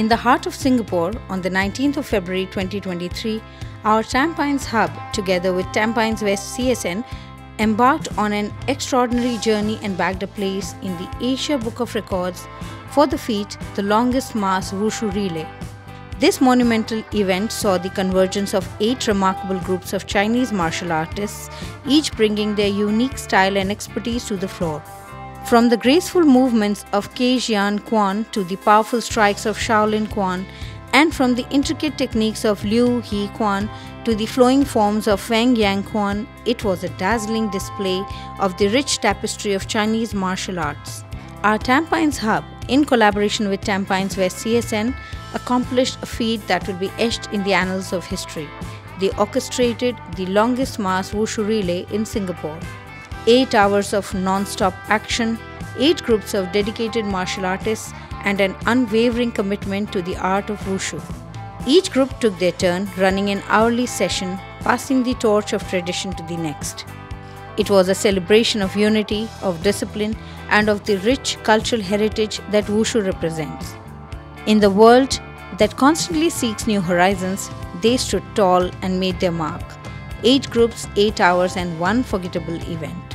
In the heart of Singapore, on the 19th of February 2023, our Tampines Hub, together with Tampines West CSN, embarked on an extraordinary journey and bagged a place in the Asia Book of Records for the feat, the longest mass Wushu relay. This monumental event saw the convergence of 8 remarkable groups of Chinese martial artists, each bringing their unique style and expertise to the floor. From the graceful movements of Keijian Quan to the powerful strikes of Shaolin Quan, and from the intricate techniques of Liu He Quan to the flowing forms of Feng Yang Quan, it was a dazzling display of the rich tapestry of Chinese martial arts. Our Tampines Hub, in collaboration with Tampines West CSN, accomplished a feat that will be etched in the annals of history. They orchestrated the longest mass Wushu relay in Singapore. 8 hours of non-stop action, 8 groups of dedicated martial artists, and an unwavering commitment to the art of Wushu. Each group took their turn, running an hourly session, passing the torch of tradition to the next. It was a celebration of unity, of discipline, and of the rich cultural heritage that Wushu represents. In the world that constantly seeks new horizons, they stood tall and made their mark. 8 groups, 8 hours, and one unforgettable event.